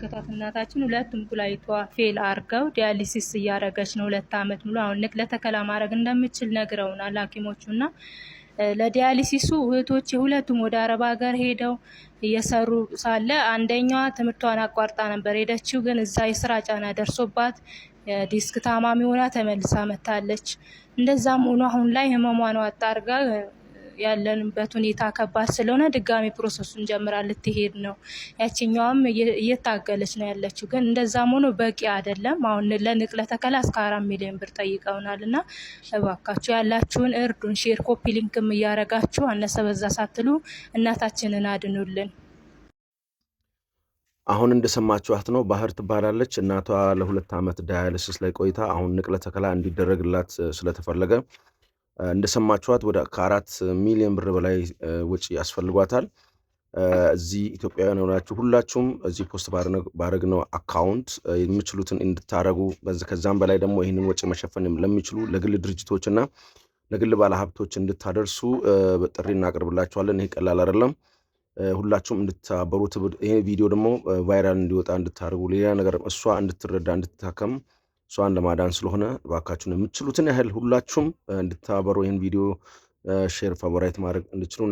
የምትመለከቷት እናታችን ሁለቱም ኩላሊቷ ፌል አርገው ዲያሊሲስ እያረገች ነው 2 አመት ሙሉ። አሁን ንቅለ ተከላ ማድረግ እንደምትችል ነግረውናል ሐኪሞቹና ለዲያሊሲሱ እህቶች ሁለቱም ወደ አረብ ሀገር ሄደው እየሰሩ ሳለ አንደኛዋ ትምህርቷን አቋርጣ ነበር ሄደችው። ግን እዛ የስራ ጫና ደርሶባት ዲስክ ታማሚ ሆና ተመልሳ መታለች። እንደዛም ሆኖ አሁን ላይ ህመሟን አጣርጋ ያለንበት ሁኔታ ከባድ ስለሆነ ድጋሚ ፕሮሰሱን ጀምራ ልትሄድ ነው። ያቺኛውም እየታገለች ነው ያለችው። ግን እንደዛም ሆኖ በቂ አይደለም። አሁን ለንቅለ ተከላ እስከ 4 ሚሊዮን ብር ጠይቀውናልና እባካችሁ ያላችሁን እርዱን። ሼር ኮፒ ሊንክም እያረጋችሁ አነሰ በዛ ሳትሉ እናታችንን አድኑልን። አሁን እንደሰማችኋት ነው። ባህር ትባላለች። እናቷ ለ2 አመት ዳያሊሲስ ላይ ቆይታ አሁን ንቅለ ተከላ እንዲደረግላት ስለተፈለገ እንደሰማችኋት ወደ ከ4 ሚሊዮን ብር በላይ ወጪ ያስፈልጓታል። እዚህ ኢትዮጵያውያን ሆናችሁ ሁላችሁም እዚህ ፖስት ባረግነው አካውንት የምትችሉትን እንድታረጉ ከዛም በላይ ደግሞ ይህንን ወጪ መሸፈን ለሚችሉ ለግል ድርጅቶችና ለግል ባለሀብቶች እንድታደርሱ ጥሪ እናቀርብላችኋለን። ይሄ ቀላል አይደለም። ሁላችሁም እንድታበሩት ይሄ ቪዲዮ ደግሞ ቫይራል እንዲወጣ እንድታረጉ ሌላ ነገር እሷ እንድትረዳ እንድትታከም እሷን ለማዳን ስለሆነ እባካችሁን የምትችሉትን ያህል ሁላችሁም እንድታበሩ ይሄን ቪዲዮ ሼር ፋቮራይት ማድረግ እንድትችሉ